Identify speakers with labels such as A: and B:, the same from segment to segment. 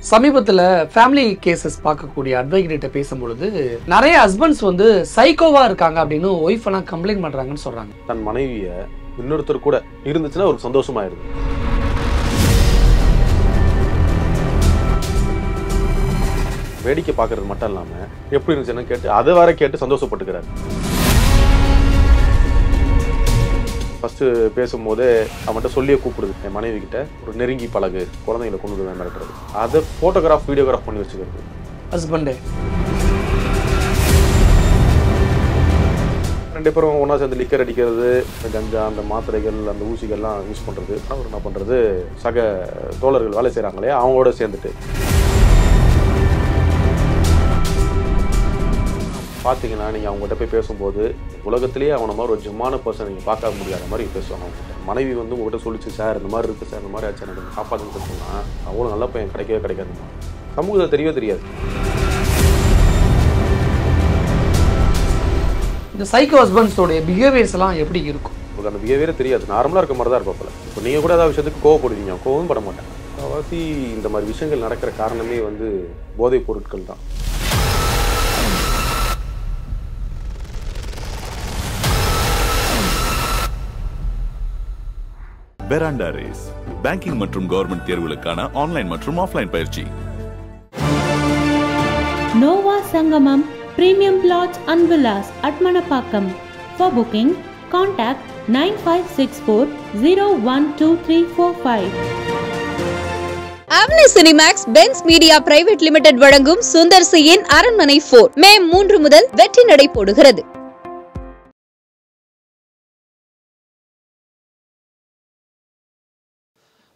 A: சமீபத்தில் family cases பார்க்கக்கூடிய அட்வொகேட்ட பேசும்பொழுது நிறைய ஹஸ்பண்ட்ஸ் வந்து சைக்கோவாக இருக்காங்க அப்படின்னு ஒய்ஃப் எல்லாம் கம்ப்ளைண்ட் பண்ணுறாங்கன்னு சொல்கிறாங்க.
B: தன் மனைவியை இன்னொருத்தர் கூட இருந்துச்சுன்னா ஒரு சந்தோஷமாயிருது. வேடிக்கை பார்க்கறது மட்டும் இல்லாமல் எப்படி இருந்துச்சுன்னு கேட்டு அதை வேற கேட்டு சந்தோஷப்பட்டுக்கிறாரு. ஃபஸ்ட்டு பேசும்போது அவன்கிட்ட சொல்லியே கூப்பிடுது, என் மனைவி கிட்ட ஒரு நெருங்கி பழகு, குழந்தைங்களை கொண்டு வந்து மிரட்டுறது, அதை ஃபோட்டோகிராஃப் வீடியோகிராஃப் பண்ணி வச்சுக்கிறது.
A: ஹஸ்பண்டு
B: ரெண்டு பேரும் ஒன்றா சேர்ந்து லிக்கர் அடிக்கிறது, கஞ்சா, அந்த மாத்திரைகள், அந்த ஊசிகள்லாம் யூஸ் பண்ணுறது. அவர் என்ன பண்ணுறது, சக தோழர்கள் வேலை செய்கிறாங்களே அவங்களோட சேர்ந்துட்டு பார்த்தீங்கன்னா நீங்கள் அவங்ககிட்ட போய் பேசும்போது உலகத்திலேயே அவனை மாதிரி ஒரு ஜிம்மான பர்சன் நீங்கள் பார்க்க முடியாத மாதிரி பேசுவாங்க. அவங்ககிட்ட மனைவி வந்து உங்கள்கிட்ட சொல்லிச்சு, சார் இந்த மாதிரி இருக்குது சார், இந்த மாதிரி ஆச்சு, எனக்கு காப்பாற்றுன்னு சொன்னால் அவ்வளோ நல்ல பையன் கிடைக்கவே கிடைக்காதுமா. சமூகத்தை தெரியவே தெரியாது.
A: இந்த சைக்கோ ஹஸ்பண்ட்ஸோடைய பிஹேவியர்ஸ் எல்லாம் எப்படி இருக்கும்?
B: உங்களுக்கு அந்த பிஹேவியரே தெரியாது, நார்மலாக இருக்க மாதிரி தான் இருப்பாப்பில். இப்போ நீங்கள் கூட ஏதாவது விஷயத்துக்கு கோவப்படுவீங்க, கோவம் பட மாட்டேன். அவாசி இந்த மாதிரி விஷயங்கள் நடக்கிற காரணமே வந்து போதைப் பொருட்கள் தான்.
C: பெராண்டா ரேஸ் பேங்கிங் மற்றும் கவர்மெண்ட் தேர்வுகளுக்கான ஆன்லைன் மற்றும் ஆஃப்லைன் பயிற்சி.
D: Nova Sangamam premium flats and villas at Manapakkam. For booking, contact 9564012345.
E: Avni Cinemax Benz Media Private Limited வழங்கும் சுந்தர் சியின் அரண்மனை 4 மே 3 முதல் வெற்றி நடை போடுகிறது.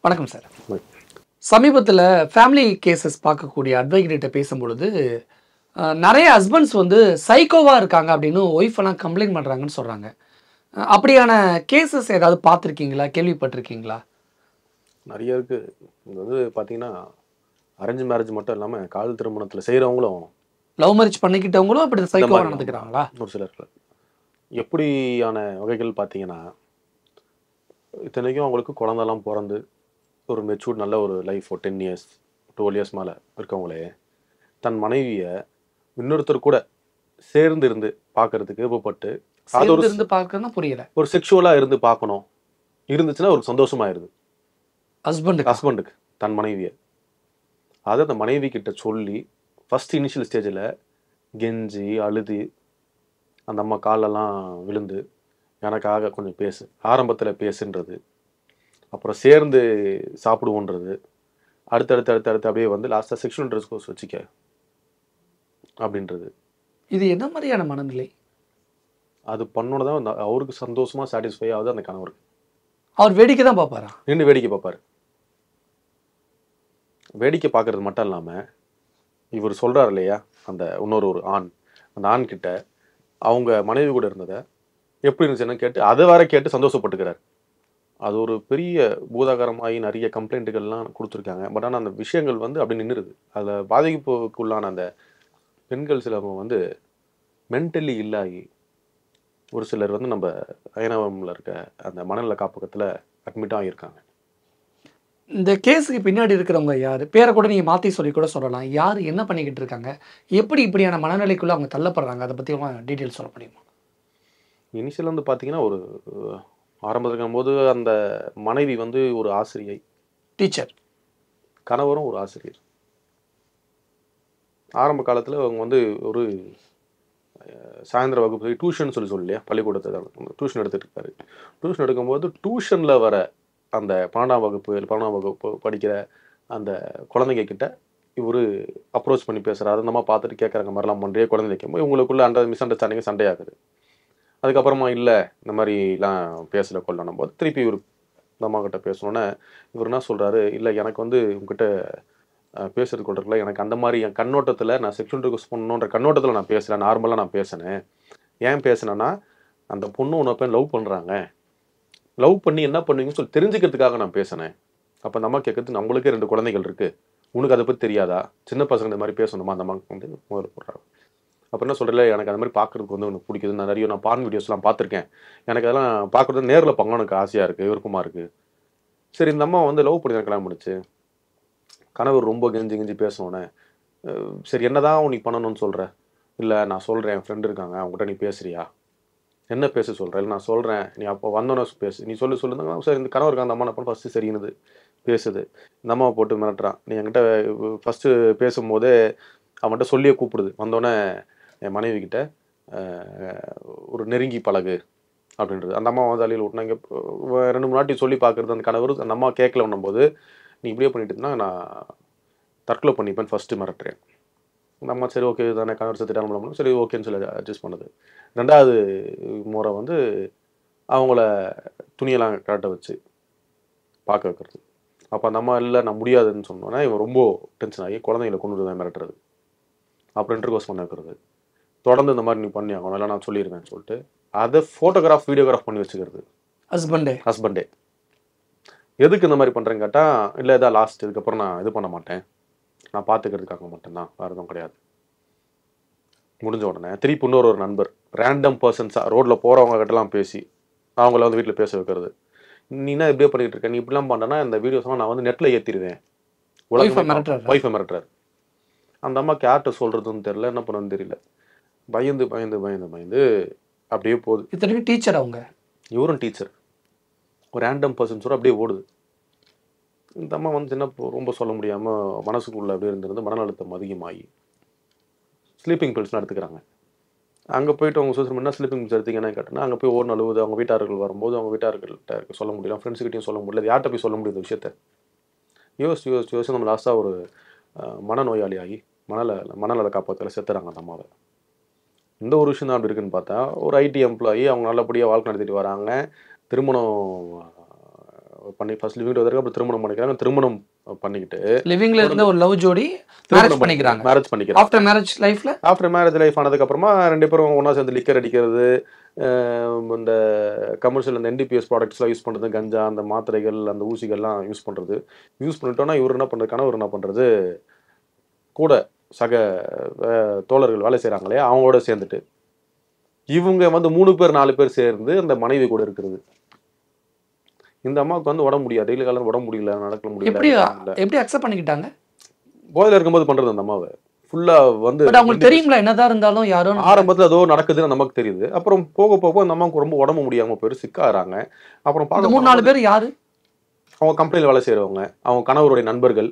A: வணக்கம் சார். சமீபத்தில் ஃபேமிலி கேசஸ் பார்க்கக்கூடிய அட்வொகேட்ட பேசும்பொழுது நிறைய ஹஸ்பண்ட்ஸ் வந்து சைக்கோவாக இருக்காங்க அப்படின்னு ஒய்ஃப் எல்லாம் கம்ப்ளைண்ட் பண்ணுறாங்கன்னு சொல்கிறாங்க. அப்படியான கேசஸ் ஏதாவது பார்த்துருக்கீங்களா, கேள்விப்பட்டிருக்கீங்களா?
B: நிறைய இருக்குது. இது வந்து பார்த்தீங்கன்னா அரேஞ்ச் மேரேஜ் மட்டும் இல்லாமல் காதல் திருமணத்தில் செய்கிறவங்களும்,
A: லவ் மேரேஜ் பண்ணிக்கிட்டவங்களும் அப்படி சைக்கோவாக நடந்துக்கிறாங்களா?
B: ஒரு சிலர் எப்படியான வகைகள் பார்த்தீங்கன்னா, இத்தனைக்கும் அவங்களுக்கு குழந்தெல்லாம் பிறந்து ஒரு மெச்சூர்ட் நல்ல ஒரு லைஃப், ஒரு 10 years 12 years மேலே இருக்கவங்களே தன் மனைவியை இன்னொருத்தர் கூட சேர்ந்து இருந்து பார்க்கறதுக்கு விருப்பப்பட்டு, அது ஒரு
A: இருந்து பார்க்கறதுனா புரியல,
B: ஒரு செக்ஷுவலாக இருந்து பார்க்கணும் இருந்துச்சுன்னா ஒரு சந்தோஷமாயிருது ஹஸ்பண்டுக்கு தன் மனைவியை. அதை அந்த மனைவி கிட்ட சொல்லி ஃபர்ஸ்ட் இனிஷியல் ஸ்டேஜில் கெஞ்சி அழுது அந்த அம்மா காலெல்லாம் விழுந்து எனக்காக கொஞ்சம் பேசு, ஆரம்பத்தில் பேசுன்றது, அப்புறம் சேர்ந்து சாப்பிடுவோன்றது, அடுத்தடுத்து அப்படியே வந்து லாஸ்ட்டாக செக்ஷுவல் இன்ட்ரெஸ்ட் கோர்ஸ் வச்சுக்க அப்படின்றது.
A: இது என்ன மாதிரியான மனநிலை?
B: அது பண்ணோட தான் அவருக்கு சந்தோஷமாக சாட்டிஸ்ஃபை ஆகுது அந்த கணவருக்கு.
A: அவர் வேடிக்கை தான் பார்ப்பாரா?
B: நின்று வேடிக்கை பார்ப்பார். வேடிக்கை பார்க்கறது மட்டும் இல்லாமல் இவர் சொல்கிறார் இல்லையா, அந்த இன்னொரு ஆண், அந்த ஆண் கிட்ட அவங்க மனைவி கூட இருந்ததை எப்படி இருந்துச்சுன்னு கேட்டு அதை வேற கேட்டு சந்தோஷப்பட்டுக்கிறார். அது ஒரு பெரிய பூதாகரமாகி நிறைய கம்ப்ளைண்ட்டுகள்லாம் கொடுத்துருக்காங்க. பட் ஆனால் அந்த விஷயங்கள் வந்து அப்படி நின்றுது. அதில் பாதிப்புக்குள்ளான அந்த பெண்கள் சிலவங்க வந்து மென்டலி இல்லாகி ஒரு சிலர் வந்து நம்ம அயனவமில் இருக்க அந்த மனநல காப்பகத்தில் அட்மிட் ஆகியிருக்காங்க.
A: இந்த கேஸுக்கு பின்னாடி இருக்கிறவங்க யார்? பேரை கூட நீங்கள் மாற்றி சொல்லி கூட சொல்லலாம். யார், என்ன பண்ணிக்கிட்டு இருக்காங்க, எப்படி இப்படியான மனநிலைக்குள்ளே அவங்க தள்ளப்படுறாங்க, அதை பற்றி டீட்டெயில்ஸ் சொல்ல முடியுமா?
B: இனிஷியல் வந்து பார்த்தீங்கன்னா, ஒரு ஆரம்பத்தில் இருக்கும்போது அந்த மனைவி வந்து ஒரு ஆசிரியை,
A: டீச்சர்,
B: கணவரும் ஒரு ஆசிரியர். ஆரம்ப காலத்தில் அவங்க வந்து ஒரு சாயந்தர வகுப்பு டியூஷன் சொல்லியா, பள்ளிக்கூடத்தை டியூஷன் எடுத்துகிட்டு இருக்காரு. டியூஷன் எடுக்கும்போது டியூஷனில் வர அந்த 12ஆம் வகுப்பு படிக்கிற அந்த குழந்தைங்க கிட்ட இவர் அப்ரோச் பண்ணி பேசுகிறாரு. அந்த மாதிரி பார்த்துட்டு கேட்குறாங்க, மாதிரிலாம் பண்ணுறே குழந்தை வைக்கும்போது இவங்களுக்குள்ள மிஸ் அண்டர்ஸ்டாண்டிங் சண்டையாகுது. அதுக்கப்புறமா இல்லை இந்த மாதிரிலாம் பேசலை கொள்ளணும் போது திருப்பி இவர் இந்த அம்மா கிட்ட பேசணுன்னே இவர் என்ன சொல்கிறாரு, இல்லை எனக்கு வந்து உங்ககிட்ட பேசுறது கொண்டிருக்கல, எனக்கு அந்த மாதிரி என் கண்ணோட்டத்தில் நான் செக்ஷுவல் ரிக்வெஸ்ட் பண்ணணுன்ற கண்ணோட்டத்தில் நான் பேசலை, நார்மலாக நான் பேசினேன். ஏன் பேசினேன்னா, அந்த பொண்ணு உன்னை போய் லவ் பண்ணுறாங்க, லவ் பண்ணி என்ன பண்ணுவீங்கன்னு சொல்லி தெரிஞ்சுக்கிறதுக்காக நான் பேசினேன். அப்போ அந்த அம்மா கேட்குறது, நம்மளுக்கே 2 குழந்தைகள் இருக்குது, உனக்கு அதை பற்றி தெரியாதா, சின்ன பசங்க இந்த மாதிரி பேசணுமா, அந்த அம்மா வந்து முதல்ல போடுறாங்க. அப்போ என்ன சொல்கிறல, எனக்கு அந்த மாதிரி பார்க்குறதுக்கு வந்து எனக்கு பிடிக்குது, நான் பான் வீடியோஸ்லாம் பார்த்துருக்கேன், எனக்கு அதெல்லாம் பார்க்குறது நேரில் பார்க்கணும் எனக்கு ஆசையாக இருக்குது, விருப்பமாக இருக்குது. சரி, இந்த அம்மா வந்து லவ் பண்ணி கல்யாணம் பண்ணிச்சு, கணவர் ரொம்ப கெஞ்சி பேசணுன்னே சரி என்னதான் நீ பண்ணணும்னு சொல்கிற, இல்லை நான் சொல்கிறேன் என் ஃப்ரெண்டு இருக்காங்க அவங்ககிட்ட நீ பேசுறியா, என்ன பேச சொல்கிற, இல்லை நான் சொல்கிறேன் நீ அப்போ வந்தோன்னே பேசு, நீ சொல்லுங்க. சரி இந்த கணவருக்கு அந்த அம்மா என்ன பண்ண ஃபஸ்ட்டு சரியினுது பேசுது. இந்த அம்மாவை போட்டு மிரட்டுறான். நீ என்கிட்ட ஃபஸ்ட்டு பேசும்போதே அவன்கிட்ட சொல்லியே கூப்பிடுது. வந்தோடனே என் மனைவி கிட்ட ஒரு நெருங்கி பழகு அப்படின்றது. அந்த அம்மா வந்து அழியில் விட்டுனா இங்கே 2-3 வாட்டி சொல்லி பார்க்குறது அந்த கணவர். அந்த அம்மா கேட்கல போது நீ இப்படியே பண்ணிட்டு இருந்தா நான் தற்கொலை பண்ணிப்பேன் ஃபஸ்ட்டு மிரட்டுறேன். அந்த அம்மா சரி ஓகே தானே கணவர் செத்துட்டான பண்ணணும் சரி ஓகேன்னு சொல்லி அட்ஜஸ்ட் பண்ணுது. 2வது முறை வந்து அவங்கள துணியெல்லாம் கரெக்டாக வச்சு பார்க்க வைக்கிறது. அப்போ அந்த அம்மா இல்லை நான் முடியாதுன்னு சொன்னோன்னா இவன் ரொம்ப டென்ஷன் ஆகி குழந்தைங்களை கொண்டு தான் மிரட்டுறது. அப்புறம் இன்டர்கோர்ஸ் பண்ண வைக்கிறது. தொடர்ந்து இந்த மாதிரி நீ பண்ணி ஆகணும் இல்லை நான் சொல்லிடுவேன்னு சொல்லிட்டு அதை ஃபோட்டோகிராஃப் வீடியோகிராஃப் பண்ணி வச்சுக்கிறது ஹஸ்பண்டே. எதுக்கு இந்த மாதிரி பண்ணுறேன்னு கேட்டால் இல்லை இதான் லாஸ்ட், இதுக்கப்புறம் நான் இது பண்ண மாட்டேன், நான் பார்த்துக்கிறதுக்காக மட்டும்தான், வேறு எதுவும் கிடையாது. முடிஞ்ச உடனே திருப்பி இன்னொரு நண்பர் ரேண்டம் பர்சன்ஸாக ரோட்டில் போகிறவங்க கிட்டலாம் பேசி அவங்கள வந்து வீட்டில் பேச வைக்கிறது. நீ என்ன இப்படியே பண்ணிகிட்டு இருக்க, நீ இப்படிலாம் பண்ணனா இந்த வீடியோஸ்லாம் நான் வந்து நெட்டில் ஏற்றிடுவேன். ஒய்ஃபை மிரட்டுறாரு. அந்த அம்மாக்கு யார்கிட்ட சொல்கிறதுன்னு தெரியல, என்ன பண்ணுன்னு தெரியல. பயந்து அப்படியே போகுது.
A: இத்தனைக்கு டீச்சர் அவங்க,
B: இவரும் டீச்சர், ஒரு ரேண்டம் பர்சன்ஸோட அப்படியே ஓடுது. இந்த அம்மா வந்து சின்ன ரொம்ப சொல்ல முடியாமல் மனசுக்குள்ளே அப்படியே இருந்திருந்து மனநலத்தம் அதிகமாகி ஸ்லீப்பிங் பில்ஸ்லாம் எடுத்துக்கிறாங்க. அங்கே போயிட்டு அவங்க சோசியல் மீடியா ஸ்லீப்பிங் பில்ஸ் எடுத்தீங்கன்னா கேட்டோன்னா அங்கே போய் ஓடு அழுவுது. அவங்க வீட்டார்கள் வரும்போது அவங்க வீட்டார்கள்ட்ட சொல்ல முடியல, ஃப்ரெண்ட்ஸுக்கிட்டையும் சொல்ல முடியல, யார்கிட்ட போய் சொல்ல முடியுது விஷயத்த. யோசிச்சு நம்ம லாஸ்ட்டாக ஒரு மனநோயாளி ஆகி மனநல காப்பாற்றல செத்துறாங்க அந்த அம்மாவை. இந்த ஒரு விஷயம் தான் அப்படி இருக்குன்னு பார்த்தா ஒரு ஐடி எம்ப்ளாயி அவங்க நல்லபடியாக வாழ்க்கை நடத்திட்டு வராங்க. திருமணம் பண்ணி ஃபர்ஸ்ட் லிவிங் டுகெதர், அப்புறம் திருமணம் பண்ணிக்கிறாங்க. திருமணம் பண்ணிக்கிட்டு
A: லிவிங்ல இருந்த ஒரு லவ் ஜோடி மேரேஜ் பண்ணிக்கிறாங்க. ஆஃப்டர் மேரேஜ்
B: லைஃப் ஆனதுக்கப்புறமா 2 பேரும் ஒன்றா சேர்ந்து லிக்கர் அடிக்கிறது, இந்த கமர்ஷியல் அந்த NDPS ப்ராடக்ட்ஸ்லாம் யூஸ் பண்ணுறது, கஞ்சா அந்த மாத்திரைகள் அந்த ஊசிகள்லாம் யூஸ் பண்ணிட்டோன்னா இவர் என்ன பண்ணுறது, கணவர் என்ன பண்ணுறது, கூட சக தோழர்கள் வேலை செய்கிறாங்களே அவங்களோட சேர்ந்துட்டு இவங்க வந்து 3 பேர் 4 பேர் சேர்ந்து அந்த மனைவி கூட இருக்கிறது. இந்த அம்மாவுக்கு வந்து உடம்பு முடியாது, டெய்லி காலம் உடம்பு முடியல, நடக்க முடியல.
A: எப்படி அக்செப்ட் பண்ணிக்கிட்டாங்க?
B: போதையில் இருக்கும்போது பண்றது அந்த அம்மாவை ஃபுல்லா வந்து
A: அவங்களுக்கு தெரியுங்களா என்னதான் இருந்தாலும் யாரும்
B: ஆரம்பத்தில் ஏதோ நடக்குதுன்னு நமக்கு தெரியுது. அப்புறம் போக போக அந்த அம்மாவுக்கு ரொம்ப உடம்பு முடியாம போயிரு சிக்காறாங்க. அப்புறம்
A: 3-4 பேர் யாரு?
B: அவங்க கம்பெனியில் வேலை செய்யறவங்க, அவங்க கணவருடைய நண்பர்கள்.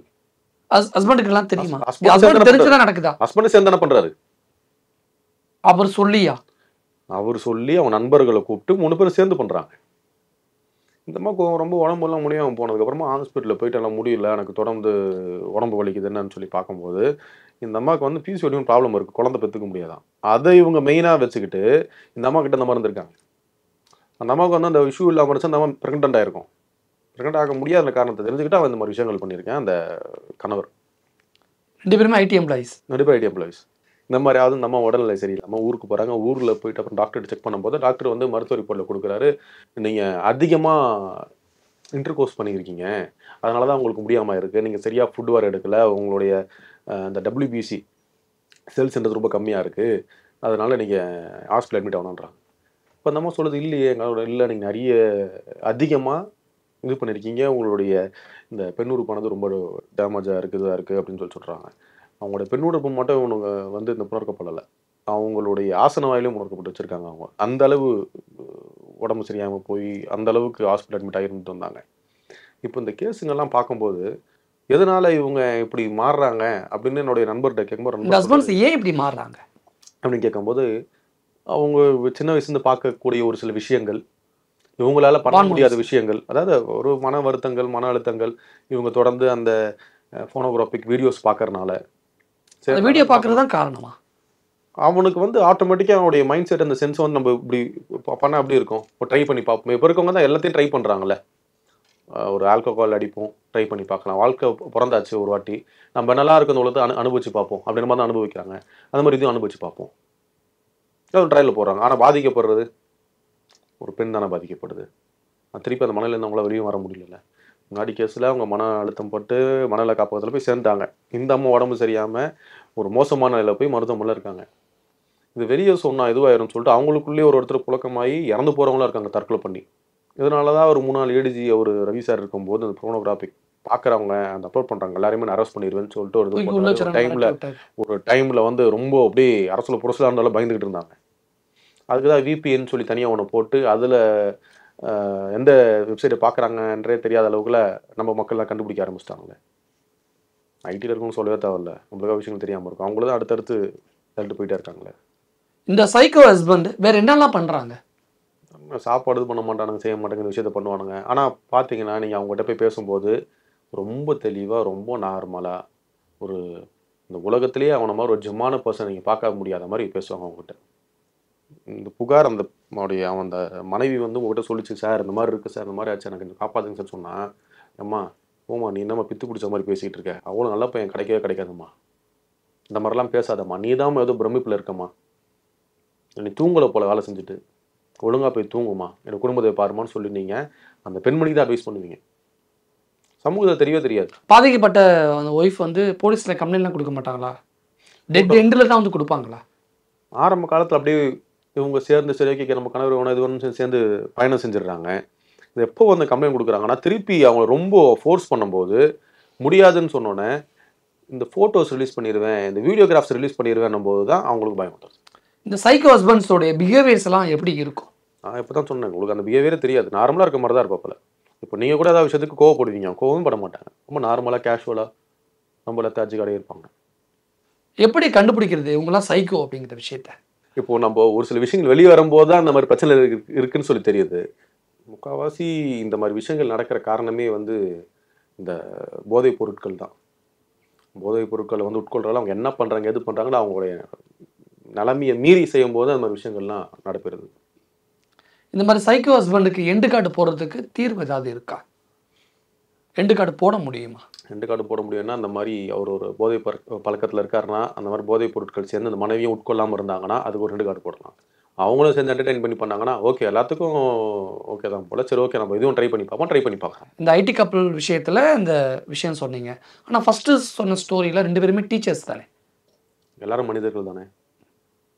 A: ஹஸ்பண்டுக்கு எல்லாம் தெரியுமா? ஹஸ்பண்ட் தெரிஞ்சுதான் நடக்குதா?
B: ஹஸ்பண்ட் சேர்ந்து என்ன பண்றாரு?
A: அவர் சொல்லி
B: அவங்க நண்பர்களை கூப்பிட்டு 3 பேரும் சேர்ந்து பண்றாங்க. இந்த அம்மா ரொம்ப உடம்புலாம் முடியாமல் போனதுக்கப்புறமா ஹாஸ்பிட்டலில் போயிட்டு எல்லாம் முடியல, எனக்கு தொடர்ந்து உடம்பு வலிக்குது என்னன்னு சொல்லி பார்க்கும்போது இந்த அம்மாவுக்கு வந்து PCOD ப்ராப்ளம் இருக்குது, குழந்தை பெற்றுக்க முடியாதான். அதை இவங்க மெயினாக வச்சுக்கிட்டு இந்த அம்மா கிட்ட இந்த மாதிரி இருந்திருக்காங்க. அந்த அம்மாவுக்கு வந்து அந்த இஷ்யூ இல்லாமல் இருந்துச்சு, அந்த அம்மா ப்ரெக்னென்ட் ஆகிருக்கும். ப்ரெக்னென்ட் ஆக முடியாத காரணத்தை தெரிஞ்சுக்கிட்டு அவன் இந்த மாதிரி விஷயங்கள் பண்ணியிருக்கேன். அந்த கணவர்
A: 2 பேருமே ஐடி எம்ப்ளாயிஸ்.
B: இந்த மாதிரி ஆகுது. இந்த அம்மா உடல்நிலை சரியில்லாமல் ஊருக்கு போகிறாங்க. ஊரில் போயிட்டு அப்புறம் டாக்டர்கிட்ட செக் பண்ணும்போது டாக்டர் வந்து மருத்துவ ரிப்போர்ட்டில் கொடுக்குறாரு, நீங்கள் அதிகமாக இன்டர்கோர்ஸ் பண்ணியிருக்கீங்க, அதனால தான் உங்களுக்கு முடியாமல் இருக்குது, நீங்கள் சரியாக ஃபுட் வேறு எடுக்கலை, உங்களுடைய அந்த WBC செல்ஸ்ன்றது ரொம்ப கம்மியாக இருக்குது, அதனால் நீங்கள் ஹாஸ்பிட்டல் அட்மிட் ஆகணுன்றாங்க. இப்போ அந்த அம்மா சொல்லுது இல்லையே எங்களோட இல்லை, நீங்கள் நிறைய அதிகமாக இது பண்ணியிருக்கீங்க, உங்களுடைய இந்த பெண்ணுறுப்பானது ரொம்ப டேமேஜாக இருக்குது அப்படின்னு சொல்கிறாங்க. அவங்களோட பெண்ணுறுப்பு மட்டும் இவனுங்க வந்து இந்த புணர்க்கப்படலை, அவங்களுடைய ஆசன வாயிலும் புணர்க்கப்பட்டு வச்சுருக்காங்க. அவங்க அந்த அளவு உடம்பு சரியாமல் போய் அந்த அளவுக்கு ஹாஸ்பிட்டல் அட்மிட் ஆகிருந்து வந்தாங்க. இப்போ இந்த கேஸுங்கெல்லாம் பார்க்கும்போது எதனால இவங்க இப்படி மாறுறாங்க அப்படின்னு என்னுடைய நண்பர்கிட்ட கேட்கும்போது
A: ஹஸ்பண்ட்ஸ் ஏன் இப்படி மாறுறாங்க
B: அப்படின்னு கேட்கும்போது அவங்க சின்ன வயசுலேருந்து பார்க்கக்கூடிய ஒரு சில விஷயங்கள், இவங்களால பண்ண முடியாத விஷயங்கள், அதாவது ஒரு மன வருத்தங்கள், மன அழுத்தங்கள், இவங்க தொடர்ந்து அந்த ஃபோனோகிராஃபிக் வீடியோஸ் பார்க்கறனால,
A: வீடியோ பார்க்கறது தான் காரணமா?
B: அவனுக்கு வந்து ஆட்டோமேட்டிக்காக அவனுடைய மைண்ட் செட் அந்த சென்ஸ் வந்து நம்ம இப்படி பண்ணால் அப்படி இருக்கும், இப்போ ட்ரை பண்ணி பார்ப்போம். இப்போ இருக்கவங்க தான் எல்லாத்தையும் ட்ரை பண்ணுறாங்களே, ஒரு ஆல்கஹால் அடிப்போம், ட்ரை பண்ணி பார்க்கலாம், வாழ்க்கை பிறந்தாச்சு ஒரு வாட்டி, நம்ம நல்லா இருக்கிற உலகத்தை அனுபவிச்சு பார்ப்போம் அப்படின்ற மாதிரி தான் அனுபவிக்கிறாங்க. அந்த மாதிரி இதையும் அனுபவிச்சு பார்ப்போம், ட்ரையலில் போகிறாங்க. ஆனால் பாதிக்கப்படுறது ஒரு பெண் தானே பாதிக்கப்படுது. திருப்பி அந்த மனநிலையிருந்து அவங்களால வெளியே வர முடியல. முன்னாடி கேஸில் அவங்க மன அழுத்தம் பட்டு மனநல காப்பகத்தில் போய் சேர்ந்தாங்க. இந்த அம்மா உடம்பு சரியாமல் ஒரு மோசமான நிலையில் போய் மருத்துவமனையில் இருக்காங்க. இது வெளியே சொன்னால் இதுவாயிரும்னு சொல்லிட்டு அவங்களுக்குள்ளேயே ஒருத்தர் புழக்கமாகி இறந்து போகிறவங்களாம் இருக்காங்க தற்கொலை பண்ணி. இதனால தான் ஒரு 3 நாள் ADG அவர் ரவி சார் இருக்கும்போது அந்த போனோகிராஃபிக் பார்க்குறவங்க அந்த அப்லோட் பண்ணுறாங்க எல்லாருமே நான் அரெஸ்ட் பண்ணிடுவேன்னு சொல்லிட்டு ஒரு
A: தூக்கி
B: இது
A: உள்ள
B: போட்டாரு.
A: வச்சிடறாங்க.
B: ஒரு டைமில் வந்து ரொம்ப அப்படியே அரசியல் புரசலாக இருந்தாலும் பயந்துக்கிட்டு இருந்தாங்க. அதுக்கு தான் விபிஎன்னு சொல்லி தனியாக ஒன்று போட்டு அதில் எந்த வெப்சைட்டை பார்க்குறாங்கன்றே தெரியாத அளவுக்குள்ள நம்ம மக்கள்லாம் கண்டுபிடிக்க ஆரம்பிச்சிட்டாங்களே. ஐடியில் இருக்குன்னு சொல்லவே தேவையில்ல, நம்மளுக்காக விஷயங்கள் தெரியாமல் இருக்கும். அவங்கள தான் அடுத்தடுத்து தள்ளிட்டு போயிட்டே இருக்காங்களே.
A: இந்த சைக்கோ ஹஸ்பண்ட் வேற என்னெல்லாம் பண்றாங்க?
B: சாப்பாடு இது பண்ண மாட்டானுங்க, செய்ய மாட்டாங்க, இந்த விஷயத்த பண்ணுவானுங்க. ஆனால் பார்த்தீங்கன்னா நீங்கள் அவங்ககிட்ட போய் பேசும்போது ரொம்ப தெளிவாக ரொம்ப நார்மலாக ஒரு இந்த உலகத்திலேயே அவனை மாதிரி ஒரு ஜிம்மான பர்சன் நீங்கள் பார்க்க முடியாத மாதிரி பேசுவாங்க அவங்ககிட்ட. இந்த புகார் அந்த அவன் அந்த மனைவி வந்து உங்ககிட்ட சொல்லிச்சு, சார் இந்த மாதிரி இருக்குது சார், இந்த மாதிரி ஆச்சு, எனக்கு காப்பாற்றுங்க சார் சொன்னால், அம்மா ஓமா நீ என்னம்மா பித்து பிடிச்ச மாதிரி பேசிகிட்டு இருக்க, அவ்வளோ நல்ல பையன் கிடைக்கவே கிடைக்காதும்மா, இந்த மாதிரிலாம் பேசாதம்மா, நீ தான் ஏதோ பிரமிப்பில் இருக்கம்மா, நீ தூங்கலை போல் வேலை செஞ்சுட்டு ஒழுங்காக போய் தூங்குமா, எனக்கு குடும்பத்தை பாருமான்னு சொல்லி நீங்கள் அந்த பெண்மணிக்கு தான் அட்வைஸ் பண்ணுவீங்க. சமூகத்தை தெரியவே தெரியாது.
A: பாதிக்கப்பட்ட அந்த ஒய்ஃப் வந்து போலீஸில் கம்ப்ளைண்ட்லாம் கொடுக்க மாட்டாங்களா? டெட் எண்டில் தான் வந்து கொடுப்பாங்களா?
B: ஆரம்ப காலத்தில் அப்படியே இவங்க சேர்ந்து சரி ஓகே நம்ம கணவர் வேணும் இது ஒன்று சேர்ந்து பயணம் செஞ்சிடுறாங்க. இது எப்போ வந்து கம்ப்ளைண்ட் கொடுக்குறாங்கன்னா திருப்பி அவங்க ரொம்ப ஃபோர்ஸ் பண்ணும்போது முடியாதுன்னு சொன்னோன்னே இந்த ஃபோட்டோஸ் ரிலீஸ் பண்ணிடுவேன், இந்த வீடியோகிராஃப்ஸ் ரிலீஸ் பண்ணிடுவேன் போது தான் அவங்களுக்கு பயம் வந்துடும்.
A: இந்த சைக்கோ ஹஸ்பண்ட்ஸோடைய பிஹேவியர்ஸ் எல்லாம் எப்படி இருக்கும்?
B: நான் இப்போ தான் சொன்னேன், உங்களுக்கு அந்த பிஹேவியரே தெரியாது, நார்மலாக இருக்க மாதிரி தான் இருப்பாப்பில். இப்போ நீங்கள் கூட ஏதாவது விஷயத்துக்கு கோவப்படுவீங்க, கோவம் பட மாட்டாங்க, ரொம்ப நார்மலாக கேஷுவலாக நம்மள தாச்சு கடையே இருப்பாங்க.
A: எப்படி கண்டுபிடிக்கிறது இவங்கெல்லாம் சைக்கோ அப்படிங்கிற விஷயத்த?
B: இப்போ நம்ம ஒரு சில விஷயங்கள் வெளியே வரும்போது தான் இந்த மாதிரி பிரச்சனை இருக்குன்னு சொல்லி தெரியுது. முக்கால்வாசி இந்த மாதிரி விஷயங்கள் நடக்கிற காரணமே வந்து இந்த போதைப் பொருட்கள் தான். போதைப் பொருட்களை வந்து உட்கொள்றதால அவங்க என்ன பண்ணுறாங்க எது பண்ணுறாங்கன்னு அவங்களுடைய நிலைமையை மீறி செய்யும் போது அந்த மாதிரி விஷயங்கள்லாம் நடைபெறுது.
A: இந்த மாதிரி சைக்கோ ஹஸ்பண்டுக்கு எண்டு கார்டு போடுறதுக்கு தீர்வு ஏதாவது இருக்கா? எண்டு கார்டு போட முடியுமா?
B: எண்டு கார்டு போட முடியும்னா அந்த மாதிரி அவர் ஒரு போதை பழக்கத்தில் இருக்காருன்னா அந்த மாதிரி போதைப் பொருட்கள் சேர்ந்து அந்த மனைவியும் உட்கொள்ளாமல் இருந்தாங்கன்னா அதுக்கு ஒரு ரெண்டு கார்டு போடலாம். அவங்களும் சேர்ந்து என்டர்டைன் பண்ணி பண்ணாங்கன்னா ஓகே எல்லாத்துக்கும் ஓகே தான் போல, சரி ஓகே நம்ம இதுவும் ட்ரை பண்ணி பார்க்கலாம்.
A: இந்த ஐடி கப்பல் விஷயத்தில் இந்த விஷயம் சொன்னீங்க, ஆனால் ஃபஸ்ட்டு சொன்ன ஸ்டோரியில் 2 பேருமே டீச்சர்ஸ் தானே?
B: எல்லாரும் மனிதர்கள் தானே,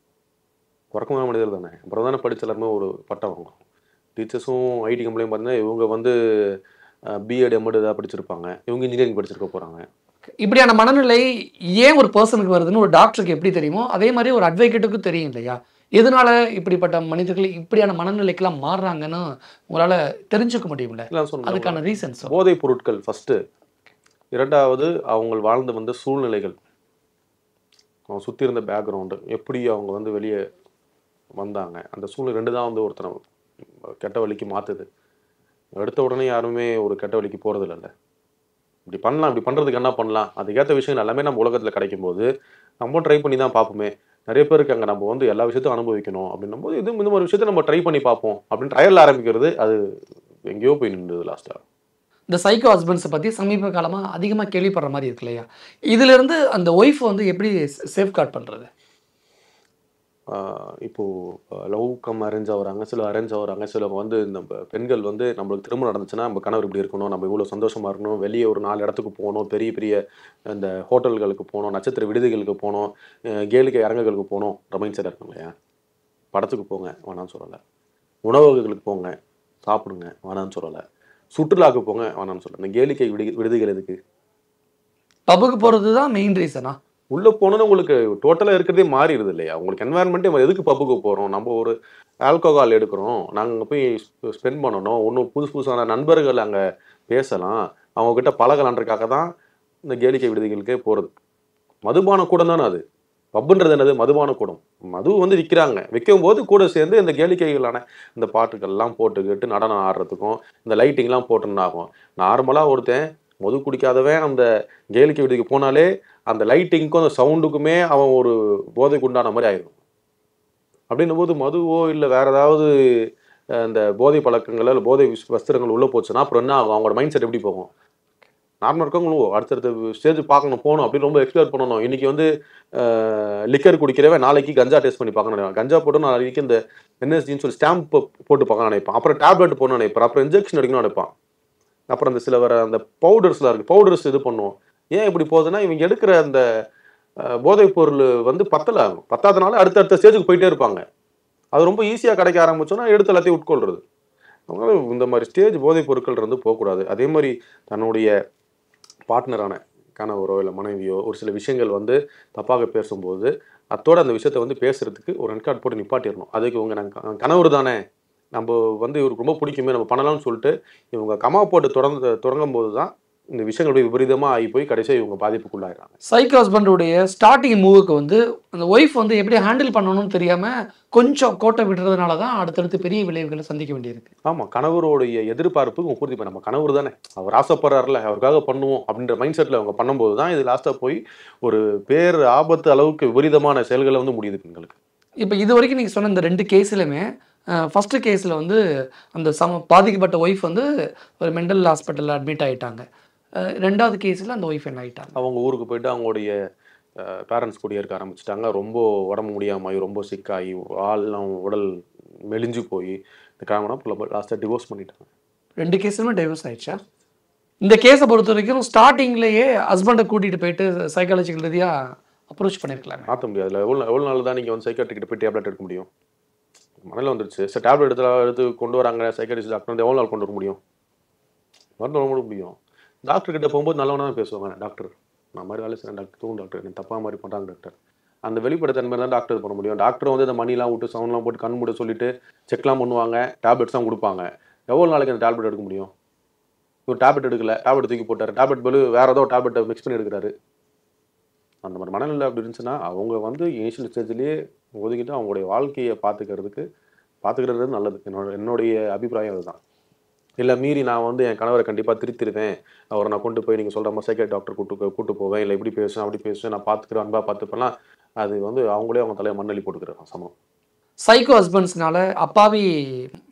B: பிறக்கமான மனிதர்கள் தானே, அப்புறம் தானே படிச்ச எல்லாருமே ஒரு பட்டம் வாங்குறோம். டீச்சர்ஸும் ஐடி கம்பெனியும் பார்த்தீங்கன்னா இவங்க வந்து பிஎட் எம்எட் ஏதாவது படிச்சிருப்பாங்க, இவங்க இன்ஜினியரிங் படிச்சிருக்க போகிறாங்க.
A: இப்படியான மனநிலை ஏன் ஒரு பர்சனுக்கு வருதுன்னு ஒரு டாக்டருக்கு எப்படி தெரியுமோ அதே மாதிரி ஒரு அட்வொகேட்டுக்கும் தெரியும் இல்லையா? எதனால இப்படிப்பட்ட மனிதர்கள் இப்படியான மனநிலைக்கெல்லாம் மாறுறாங்கன்னு உங்களால் தெரிஞ்சுக்க முடியும்ல? அதுக்கான ரீசன்ஸ்
B: போதைப் பொருட்கள் ஃபஸ்ட்டு, இரண்டாவது அவங்க வாழ்ந்து வந்த சூழ்நிலைகள், அவங்க சுற்றி இருந்த பேக்ரவுண்டு, எப்படி அவங்க வந்து வெளியே வந்தாங்க, அந்த சூழ்நிலை 2 தான் வந்து ஒருத்தனை கெட்ட வழிக்கு மாற்றுது. எடுத்த உடனே யாருமே ஒரு கெட்ட வழிக்கு போகிறது இல்லைல்ல. இப்படி பண்ணலாம், இப்படி பண்ணுறதுக்கு என்ன பண்ணலாம், அதுக்கேற்ற விஷயங்கள் எல்லாமே நம்ம உலகத்தில் கிடைக்கும் போது நம்ம ட்ரை பண்ணி தான் பார்ப்போமே. நிறைய பேருக்கு அங்கே நம்ம வந்து எல்லா விஷயத்தையும் அனுபவிக்கணும் அப்படின்னும் போது இது இந்த மாதிரி விஷயத்தை நம்ம ட்ரை பண்ணி பார்ப்போம் அப்படின்னு ட்ரையல் ஆரம்பிக்கிறது அது எங்கேயோ போய் நின்றுது லாஸ்ட்டாக.
A: இந்த சைக்கோ ஹஸ்பண்ட்ஸை பற்றி சமீப காலமாக அதிகமாக கேள்விப்படுற மாதிரி இருக்கு இல்லையா? இதிலிருந்து அந்த ஒய்ஃப் வந்து எப்படி சேஃப்கார்ட் பண்ணுறது?
B: இப்போது லவ் கம் அரேஞ்ச் ஆகுறாங்க, சில அரேஞ்ச் ஆகுறாங்க, சில வந்து நம்ம பெண்கள் வந்து நம்மளுக்கு திருமணம் நடந்துச்சுன்னா நம்ம கணவர் இப்படி இருக்கணும், நம்ம இவ்வளோ சந்தோஷமாக இருக்கணும், வெளியே ஒரு 4 இடத்துக்கு போகணும், பெரிய பெரிய இந்த ஹோட்டல்களுக்கு போகணும், நட்சத்திர விடுதிகளுக்கு போகணும், கேளிக்கை அரங்குகளுக்கு போகணும், மைண்ட் செட் இருக்கும் இல்லையா? படத்துக்கு போங்க வேணான்னு சொல்லலை, உணவகங்களுக்கு போங்க சாப்பிடுங்க வேணான்னு சொல்லலை, சுற்றுலாவுக்கு போங்க வேணான்னு சொல்லலை, இந்த கேளிக்கை விடுதிகள் எதுக்கு?
A: பப்புக்கு போகிறது தான் மெயின் ரீசனா?
B: உள்ளே போனோன்னு உங்களுக்கு டோட்டலாக இருக்கிறதே மாறிடுது இல்லையா? உங்களுக்கு என்வாயன்மெண்ட்டே நம்ம எதுக்கு பப்புக்கு போகிறோம், நம்ம ஒரு ஆல்கஹால் எடுக்கிறோம், நாங்கள் அங்கே போய் ஸ்பெண்ட் பண்ணணும், ஒன்றும் புதுசான நண்பர்கள் அங்கே பேசலாம், அவங்கக்கிட்ட பழகலான்றக்காக தான் இந்த கேளிக்கை விடுதிகளுக்கே போகிறது. மதுபான கூடம் தானே அது. பப்புன்றது என்னது? மதுபான கூடம். மது வந்து விற்கிறாங்க, விற்கும் போது கூட சேர்ந்து இந்த கேளிக்கைகளான இந்த பாட்டுகள்லாம் போட்டுக்கிட்டு நடனம் ஆடுறதுக்கும் இந்த லைட்டிங்லாம் போட்டுன்னு ஆகும். நார்மலாக ஒருத்தன் மது குடிக்காதவன் அந்த கேளிக்கை விடுதிக்கு போனாலே அந்த லைட்டிங்க்கும் அந்த சவுண்டுக்குமே அவன் ஒரு போதைக்கு உண்டான மாதிரி ஆயிடும். அப்படின்னும் போது மதுவோ இல்லை வேற ஏதாவது இந்த போதை பழக்கங்கள் இல்லை போதை வஸ்திரங்கள் உள்ளே போச்சுன்னா அப்புறம் என்ன ஆகும்? அவங்களோட மைண்ட் செட் எப்படி போகும்? நார்மலாக இருக்கவங்களும் அடுத்தடுத்த ஸ்டேஜ் பார்க்கணும், போகணும் அப்படின்னு ரொம்ப எக்ஸ்ப்ளோர் பண்ணணும். இன்றைக்கி வந்து லிக்கர் குடிக்கிறவன் நாளைக்கு கஞ்சா டேஸ்ட் பண்ணி பார்க்கணும் நினைப்பான், கஞ்சா போட்டு நாளைக்கு இந்த என்எஸ்டின்னு சொல்லி ஸ்டாம்ப் போட்டு பார்க்க நினைப்பான், அப்புறம் டேப்லெட் போடணும்னு நினைப்பான், அப்புறம் இன்ஜெக்ஷன் எடுக்கணும்னு நினைப்பான், அப்புறம் அந்த சில வர அந்த பவுடர்ஸ்லாம் இருக்குது, பவுடர்ஸ் இது பண்ணுவோம். ஏன் இப்படி போகுதுன்னா இவங்க எடுக்கிற அந்த போதைப் பொருள் வந்து பத்தாதனால அடுத்தடுத்த ஸ்டேஜுக்கு போயிட்டே இருப்பாங்க. அது ரொம்ப ஈஸியாக கிடைக்க ஆரம்பிச்சோன்னா எடுத்து எல்லாத்தையும் உட்கொள்றது. அதனால இந்த மாதிரி ஸ்டேஜ் போதைப் பொருட்கள் இருந்து போகக்கூடாது. அதே மாதிரி தன்னுடைய பார்ட்னரான கணவரோ இல்லை மனைவியோ ஒரு சில விஷயங்கள் வந்து தப்பாக பேசும்போது அத்தோட அந்த விஷயத்தை வந்து பேசுறதுக்கு ஒரு ரெக்கார்ட் போட்டு நிப்பாட்டிடணும். அதுக்கு இவங்க நாங்கள் கணவர் தானே, நம்ம வந்து இவருக்கு ரொம்ப பிடிக்குமே, நம்ம பண்ணலாம்னு சொல்லிட்டு இவங்க கமா போட்டு தொடங்கும் போது தான் இந்த விஷயங்களுடைய விபரீதமாக ஆகி போய் கடைசியாக இவங்க பாதிப்புக்குள்ளாயிடுறாங்க.
A: சைக்கோ ஹஸ்பண்டுடைய ஸ்டார்டிங் மூவுக்கு வந்து அந்த ஒய்ஃப் வந்து எப்படி ஹேண்டில் பண்ணணும்னு தெரியாமல் கொஞ்சம் கோட்டை விடுறதுனால தான் அடுத்தடுத்து பெரிய விளைவுகளை சந்திக்க வேண்டியிருக்கு.
B: ஆமாம், கணவருடைய எதிர்பார்ப்புக்கு பூர்த்தி பண்ண நம்ம கணவர் தானே, அவர் ஆசைப்படுறாருல, அவருக்காக பண்ணுவோம் அப்படின்ற மைண்ட் செட்டில் அவங்க பண்ணும்போது தான் இது லாஸ்ட்டாக போய் ஒரு பேர் ஆபத்து அளவுக்கு விபரீதமான செயல்களை வந்து முடியுது பெண்களுக்கு.
A: இப்போ இது வரைக்கும் நீங்கள் சொன்ன இந்த 2 கேஸ்லையுமே ஃபஸ்ட்டு கேஸில் வந்து அந்த பாதிக்கப்பட்ட ஒய்ஃப் வந்து ஒரு மென்டல் ஹாஸ்பிட்டலில் அட்மிட் ஆகிட்டாங்க. 2வது கேஸில் அந்த ஒய்ஃப் என்ன ஆகிட்டாங்க,
B: அவங்க ஊருக்கு போயிட்டு அவங்களுடைய பேரண்ட்ஸ் கூடயே இருக்க ஆரம்பிச்சிட்டாங்க. ரொம்ப உடம்பு முடியாமல் ரொம்ப சிக்காகி ஆள்லாம் உடல் மெலிஞ்சு போய் இந்த கிராமம் லாஸ்ட்டாக டிவோர்ஸ் பண்ணிட்டாங்க.
A: 2 கேஸுமே டைவர்ஸ் ஆயிடுச்சா? இந்த கேஸை பொறுத்த வரைக்கும் ஸ்டார்டிங்லேயே ஹஸ்பண்டை கூட்டிகிட்டு போயிட்டு சைக்காலஜிக்கல் ரீதியாக அப்ரோச் பண்ணியிருக்கலாமே.
B: மாற்ற முடியாது. அதில் எவ்வளோ நாள் தான் நீங்கள் வந்து சைக்காட்ரிக்கிட்ட போய் டேப்லெட் எடுக்க முடியும்? மனதில் வந்துருச்சு, சார் டேப்லெட் எடுத்து கொண்டு வராங்க சைக்காட்ரிஸ்ட் டாக்டர் வந்து எவ்வளோ நாள் கொண்டு வர முடியும்? மருந்து முடியும். டாக்டர்கிட்ட போகும்போது நல்லவனா தான் பேசுவாங்க, டாக்டர் நான் மாதிரி வேலை செய்கிறேன் டாக்டர், தூங்கும் டாக்டர், எனக்கு தப்பாக மாதிரி பண்ணுறாங்க டாக்டர். அந்த வெளிப்படைத்தன்மை தான் டாக்டர் பண்ண முடியும். டாக்டர் வந்து இந்த மணிலாம் விட்டு சவுண்ட்லாம் போட்டு கண் மூட சொல்லிட்டு செக்லாம் பண்ணுவாங்க, டேப்லெட்ஸ் தான் கொடுப்பாங்க. எவ்வளோ நாளைக்கு அந்த டேப்லெட் எடுக்க முடியும்? ஒரு டேப்லெட் எடுக்கல, டேப்லெட் தூக்கி போட்டார், டேப்லெட் பதில் வேறு ஏதோ டேப்லெட்டை மிக்ஸ் பண்ணி எடுக்கிறாரு. அந்த மாதிரி மனநிலை அப்படி இருந்துச்சுன்னா அவங்க வந்து இனிஷியல் ஸ்டேஜ்லேயே ஒதுக்கிட்டு அவங்களுடைய வாழ்க்கையை பார்த்துக்கிறது நல்லது. என்னுடைய அபிப்பிராயம் அதுதான். இல்லை மீறி நான் வந்து என் கணவரை கண்டிப்பாக திருத்திருவேன், அவரை நான் கொண்டு போய் நீங்கள் சொல்கிற மாதிரி சைக்காட்ரி டாக்டர் கூட்டு போவேன், இல்லை இப்படி பேசுவேன் அப்படி பேசுவேன், நான் பார்த்துக்கிறேன் அன்பாக பார்த்துப்பேன், அது வந்து அவங்களே அவங்க தலையை மண்ணள்ளி போட்டுக்கிறாங்க சமம்.
A: சைக்கோ ஹஸ்பண்ட்ஸ்னால அப்பாவி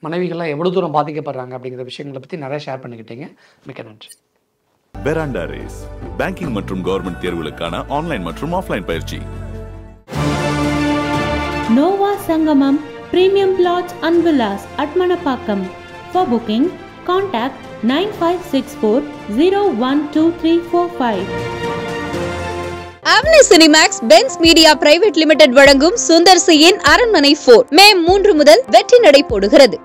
A: மனைவிகள்லாம் எவ்வளோ தூரம் பாதிக்கப்படுறாங்க அப்படிங்கிற விஷயங்களை பற்றி நிறைய ஷேர் பண்ணிக்கிட்டீங்க. மிக்க நன்றி.
C: பெராண்டா ரேஸ் பேங்கிங் மற்றும் கவர்மெண்ட் தேர்வுகளுக்கான ஆன்லைன் மற்றும் ஆஃப்லைன் பயிற்சி.
D: Nova Sangamam premium flats and villas அட்மனப்பாக்கம். For booking, contact 9564012345.
E: Avani Cinemax Benz media private limited வழங்கும் சுந்தர் சியின் அரண்மனை 4 மே 3 முதல் வெற்றி நடை போடுகிறது.